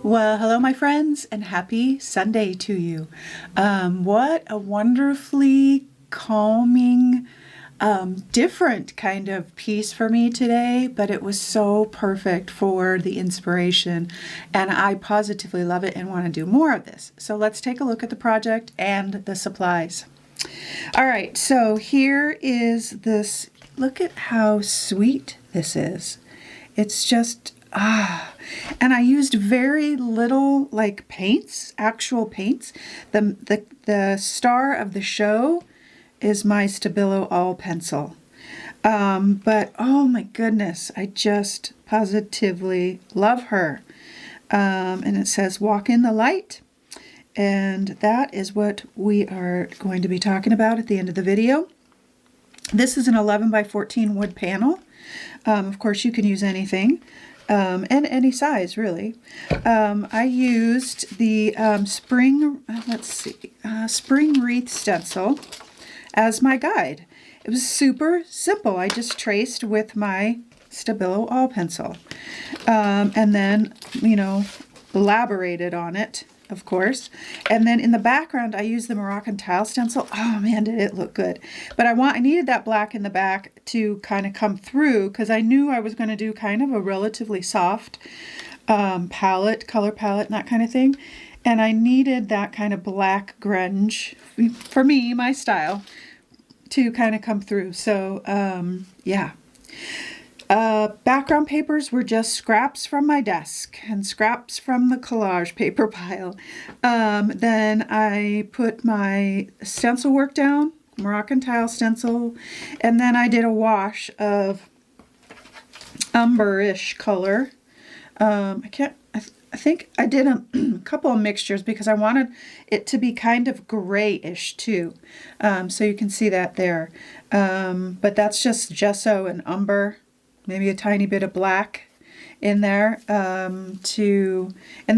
Well, hello, my friends, and happy Sunday to you. What a wonderfully calming, different kind of piece for me today, but it was so perfect for the inspiration, and I positively love it and want to do more of this. So let's take a look at the project and the supplies. All right, so here is this. Look at how sweet this is. It's just, and I used very little like paints, actual paints. The star of the show is my Stabilo All pencil. But oh my goodness, I just positively love her. And it says walk in the light. And that is what we are going to be talking about at the end of the video. This is an 11 by 14 wood panel. Of course, you can use anything. And any size, really. I used the spring wreath stencil as my guide. It was super simple. I just traced with my Stabilo All pencil. And then, elaborated on it, of course. And then in the background, I used the Moroccan tile stencil. Oh man, did it look good. But I needed that black in the back to kind of come through because I knew I was going to do kind of a relatively soft color palette and that kind of thing. And I needed that kind of black grunge, for me, my style, to kind of come through. So, yeah. Background papers were just scraps from my desk and scraps from the collage paper pile. Then I put my stencil work down, Moroccan tile stencil, and then I did a wash of umber-ish color. I think I did a couple of mixtures because I wanted it to be kind of grayish too. So you can see that there. But that's just gesso and umber. Maybe a tiny bit of black in there and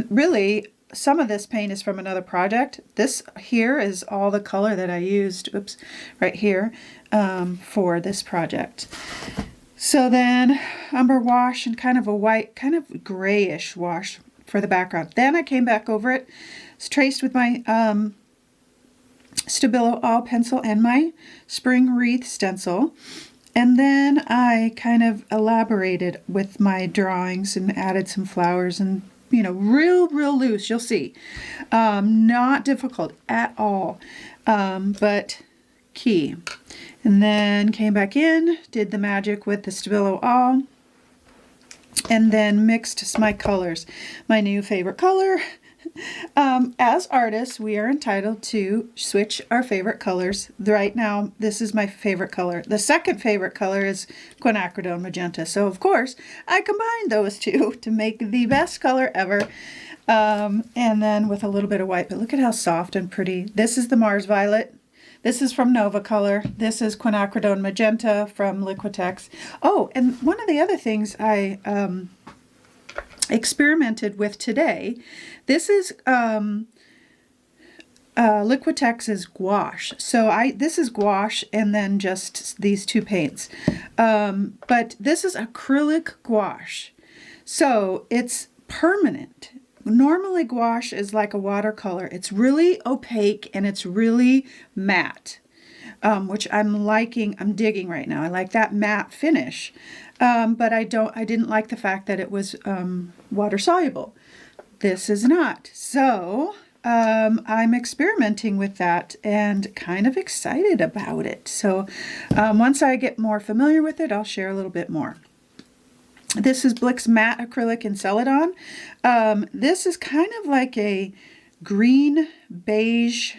really some of this paint is from another project. This here is all the color that I used, right here, for this project. So then umber wash and kind of a white, kind of grayish wash for the background. Then I came back over it, traced with my Stabilo All pencil and my spring wreath stencil. And then I kind of elaborated with my drawings and added some flowers and, real loose, you'll see. Not difficult at all, but key. And then came back in, did the magic with the Stabilo All, and then mixed my colors. My new favorite color. As artists, we are entitled to switch our favorite colors. Right now, this is my favorite color. The second favorite color is quinacridone magenta. So, of course, I combined those two to make the best color ever. And then with a little bit of white. But look at how soft and pretty. This is the Mars Violet. This is from Nova Color. This is quinacridone magenta from Liquitex. Oh, and one of the other things I experimented with today. This is Liquitex's gouache. So this is gouache and then just these two paints. But this is acrylic gouache. So it's permanent. Normally gouache is like a watercolor. It's really opaque and it's really matte. Which I'm liking, I'm digging right now. I like that matte finish. But I didn't like the fact that it was water soluble. This is not. So I'm experimenting with that and kind of excited about it. So once I get more familiar with it, I'll share a little bit more. This is Blick's Matte Acrylic in Celadon. This is kind of like a green beige.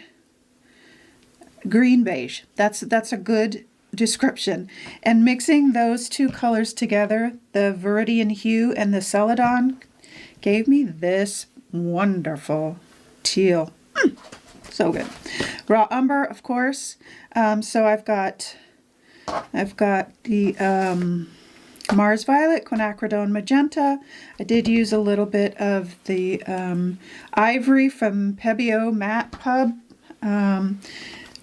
That's a good description. And mixing those two colors together, the Viridian Hue and the Celadon, gave me this wonderful teal. So good. Raw umber, of course. So I've got the Mars Violet, quinacridone magenta. I did use a little bit of the ivory from Pebeo Matte Pub.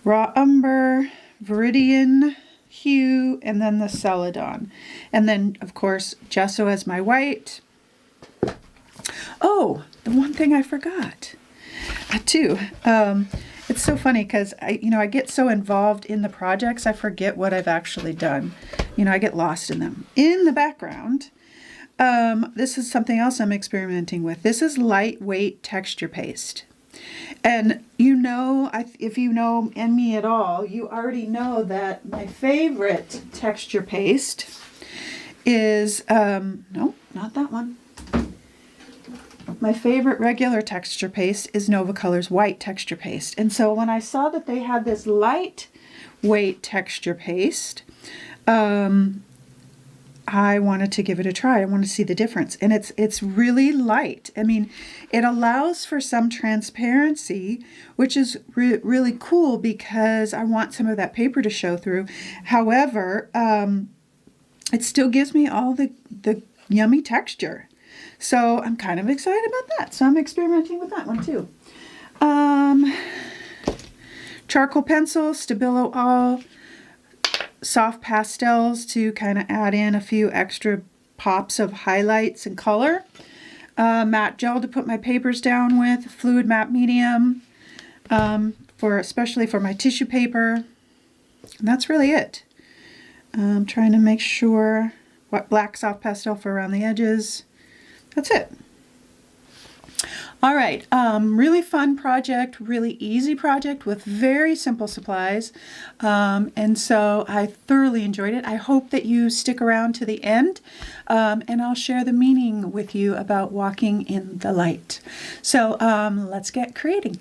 Raw umber, Viridian Hue, and then the Celadon. And then, of course, gesso as my white. Oh, the one thing I forgot too. It's so funny because I get so involved in the projects, I forget what I've actually done. I get lost in them. In the background, this is something else I'm experimenting with. This is lightweight texture paste. And if you know me at all, you already know that my favorite texture paste is, no, not that one. My favorite regular texture paste is Nova Color's white texture paste. And so when I saw that they had this lightweight texture paste, I wanted to give it a try. I want to see the difference. And it's really light. I mean, it allows for some transparency, which is really cool because I want some of that paper to show through. However, it still gives me all the yummy texture. So I'm kind of excited about that. So I'm experimenting with that one too. Charcoal pencil, Stabilo All, soft pastels to kind of add in a few extra pops of highlights and color. Matte gel to put my papers down with, fluid matte medium, especially for my tissue paper. And that's really it. I'm trying to make sure what black soft pastel for around the edges. That's it. All right, really fun project, really easy project with very simple supplies. And so I thoroughly enjoyed it. I hope that you stick around to the end, and I'll share the meaning with you about walking in the light. So let's get creating.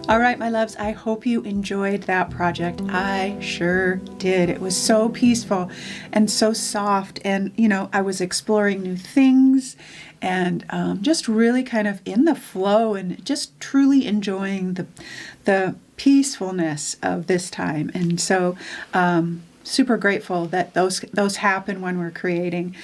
All right, my loves, I hope you enjoyed that project. I sure did. It was so peaceful and so soft. And, I was exploring new things and just really kind of in the flow and just truly enjoying the peacefulness of this time. And so, super grateful that those happen when we're creating.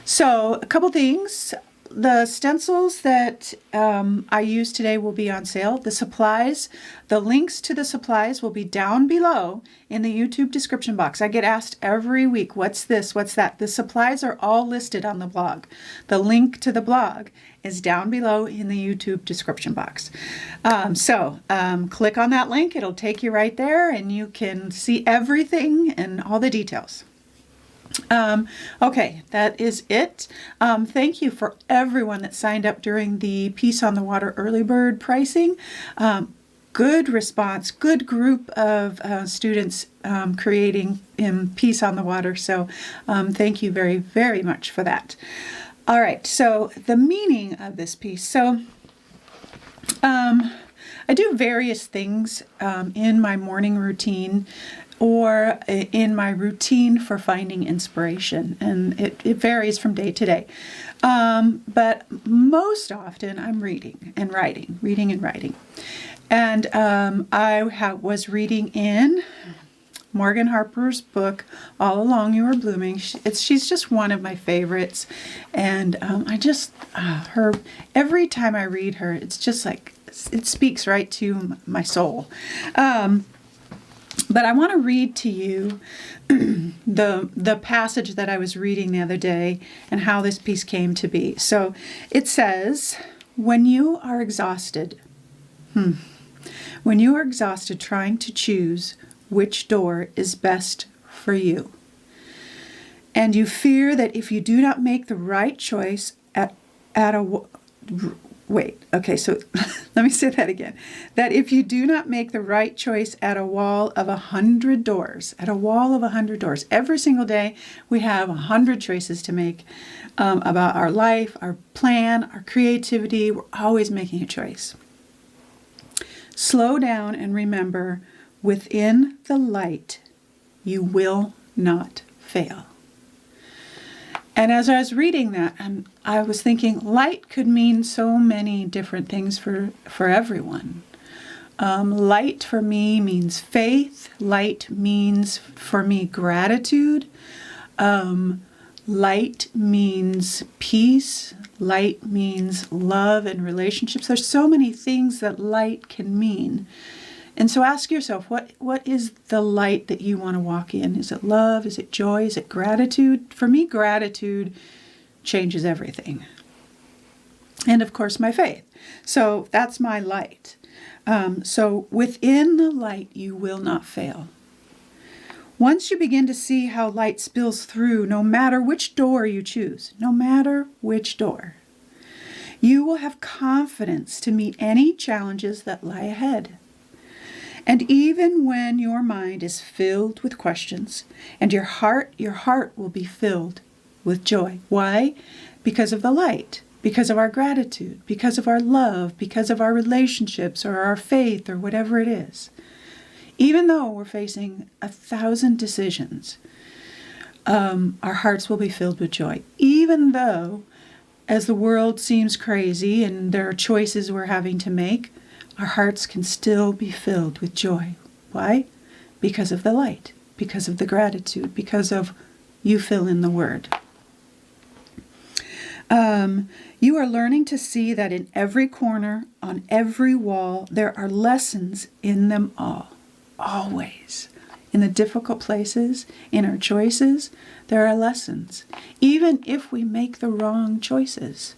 So a couple things. The stencils that I use today will be on sale. The supplies, the links to the supplies will be down below in the YouTube description box. I get asked every week, what's this, what's that? The supplies are all listed on the blog. The link to the blog is down below in the YouTube description box. So click on that link. It'll take you right there and you can see everything and all the details. Okay, that is it. Thank you for everyone that signed up during the Peace on the Water early bird pricing. Good response, good group of students creating Peace on the Water. So thank you very, very much for that. All right, so the meaning of this piece. So I do various things in my morning routine or in my routine for finding inspiration. And it varies from day to day. But most often I'm reading and writing. And I was reading in Morgan Harper's book, All Along You Are Blooming. She's just one of my favorites. And I just, every time I read her, it's just like, it speaks right to my soul. But I want to read to you the passage that I was reading the other day and how this piece came to be. So it says, when you are exhausted trying to choose which door is best for you, and you fear that if you do not make the right choice let me say that again. That if you do not make the right choice at a wall of 100 doors, every single day we have 100 choices to make about our life, our plan, our creativity. We're always making a choice. Slow down and remember, within the light, you will not fail. And as I was reading that, I was thinking light could mean so many different things for everyone. Light for me means faith. Light means for me gratitude. Light means peace. Light means love and relationships. There's so many things that light can mean. And so ask yourself, what is the light that you want to walk in? Is it love? Is it joy? Is it gratitude? For me, gratitude changes everything. And of course, my faith. So that's my light. So within the light, you will not fail. Once you begin to see how light spills through, no matter which door you choose, you will have confidence to meet any challenges that lie ahead. And even when your mind is filled with questions and your heart will be filled with joy. Why? Because of the light, because of our gratitude, because of our love, because of our relationships or our faith or whatever it is. Even though we're facing 1,000 decisions, our hearts will be filled with joy. Even though, as the world seems crazy and there are choices we're having to make, our hearts can still be filled with joy. Why? Because of the light, because of the gratitude, because of you fill in the word. You are learning to see that in every corner, on every wall, there are lessons in them all. Always. In the difficult places, in our choices, there are lessons. Even if we make the wrong choices.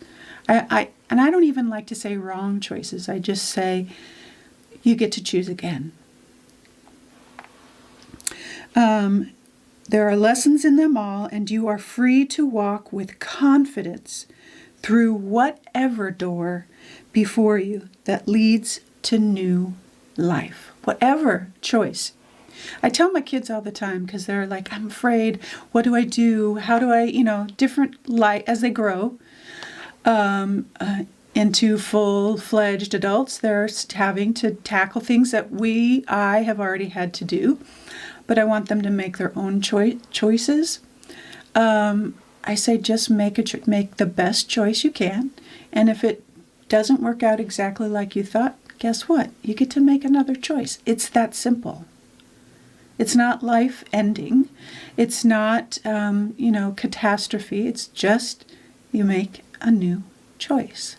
And I don't even like to say wrong choices. I just say you get to choose again. There are lessons in them all, and you are free to walk with confidence through whatever door before you that leads to new life. Whatever choice. I tell my kids all the time because they're like, I'm afraid. What do I do? How do I, different light as they grow. In into full-fledged adults. They're having to tackle things that I have already had to do, but I want them to make their own choices. I say just make the best choice you can, and if it doesn't work out exactly like you thought, guess what? You get to make another choice. It's that simple. It's not life ending. It's not, catastrophe. It's just you make a new choice.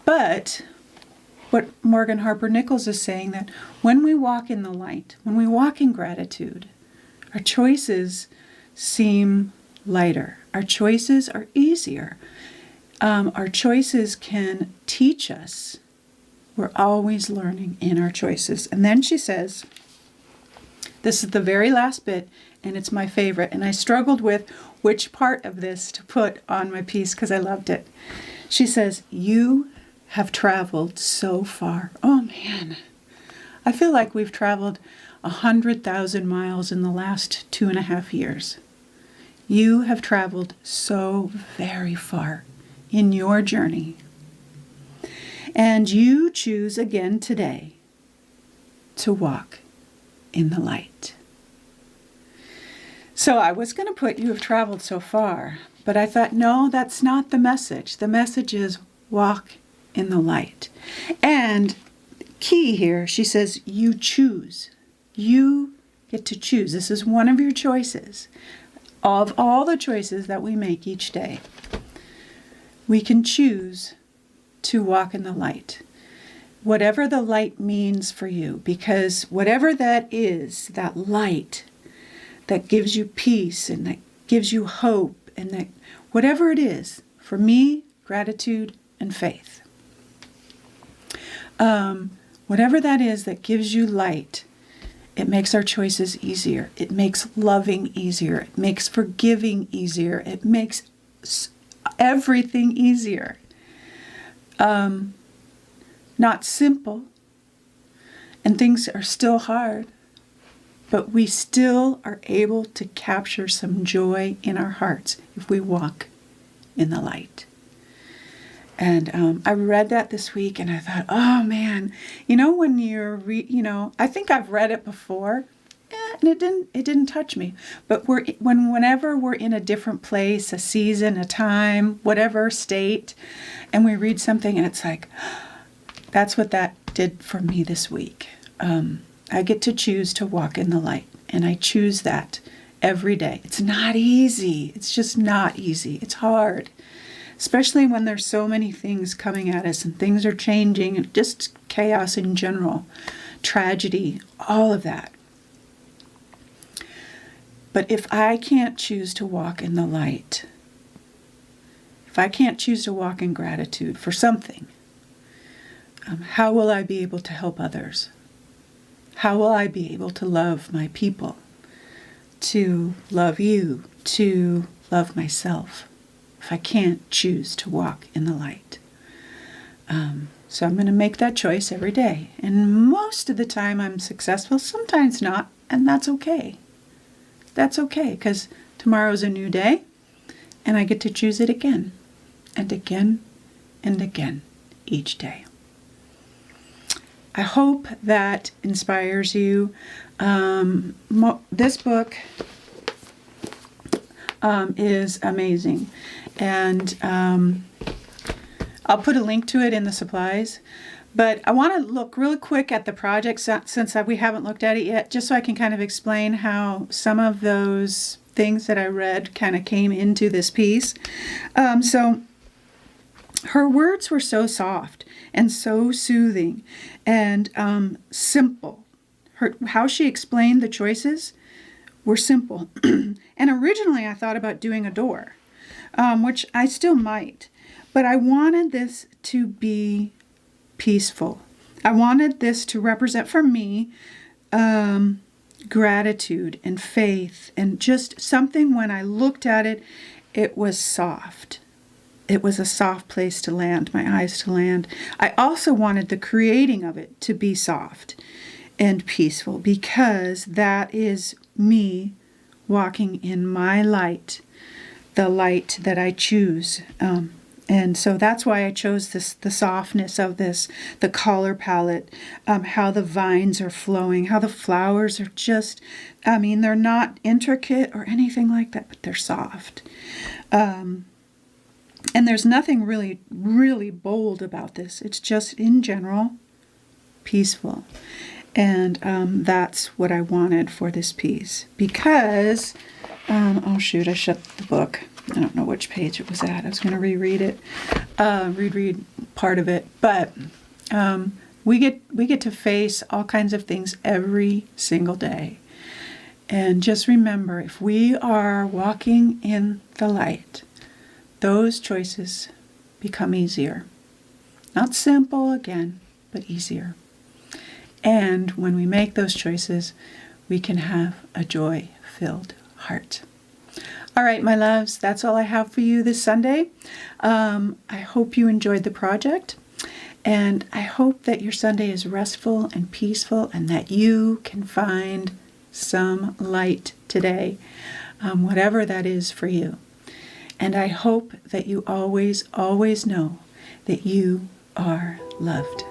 But what Morgan Harper Nichols is saying, that when we walk in the light, when we walk in gratitude, our choices seem lighter. Our choices are easier. Our choices can teach us. We're always learning in our choices. And then she says, this is the very last bit, and it's my favorite. And I struggled with which part of this to put on my piece because I loved it. She says, you have traveled so far. Oh, man. I feel like we've traveled 100,000 miles in the last 2.5 years. You have traveled so very far in your journey. And you choose again today to walk in the light. So I was going to put you have traveled so far, but I thought, no, that's not the message. The message is walk in the light. And key here, she says, you choose. You get to choose. This is one of your choices. Of all the choices that we make each day, we can choose to walk in the light. Whatever the light means for you, because whatever that is, that light that gives you peace and that gives you hope, and that whatever it is, for me, gratitude and faith. Whatever that is that gives you light, it makes our choices easier. It makes loving easier. It makes forgiving easier. It makes everything easier. Not simple, and things are still hard, but we still are able to capture some joy in our hearts if we walk in the light. And I read that this week, and I thought, oh man, when you're, I think I've read it before, and it didn't touch me. But whenever we're in a different place, a season, a time, whatever state, and we read something, and it's like, that's what that did for me this week. I get to choose to walk in the light, and I choose that every day. It's not easy. It's just not easy. It's hard, especially when there's so many things coming at us and things are changing and just chaos in general, tragedy, all of that. But if I can't choose to walk in the light, if I can't choose to walk in gratitude for something, how will I be able to help others? How will I be able to love my people, to love you, to love myself, if I can't choose to walk in the light? So I'm going to make that choice every day. And most of the time I'm successful, sometimes not, and that's okay. That's okay, because tomorrow's a new day, and I get to choose it again, and again, and again, each day. I hope that inspires you. This book is amazing, and I'll put a link to it in the supplies. But I want to look really quick at the project since we haven't looked at it yet, just so I can kind of explain how some of those things that I read kind of came into this piece. So her words were so soft and so soothing and simple. How she explained the choices were simple. And originally I thought about doing a door, which I still might. But I wanted this to be peaceful. I wanted this to represent for me gratitude and faith, and just something when I looked at it, it was soft. It was a soft place to land, my eyes to land. I also wanted the creating of it to be soft and peaceful, because that is me walking in my light, the light that I choose And so that's why I chose the softness of this, the color palette, how the vines are flowing, how the flowers are just, they're not intricate or anything like that, but they're soft. And there's nothing really, really bold about this. It's just, in general, peaceful. And that's what I wanted for this piece. Because, oh shoot, I shut the book. I don't know which page it was at. I was going to reread it, reread part of it. But we get to face all kinds of things every single day. And just remember, if we are walking in the light, those choices become easier. Not simple again, but easier. And when we make those choices, we can have a joy-filled heart. All right, my loves, that's all I have for you this Sunday. I hope you enjoyed the project, and I hope that your Sunday is restful and peaceful and that you can find some light today, whatever that is for you. And I hope that you always, always know that you are loved.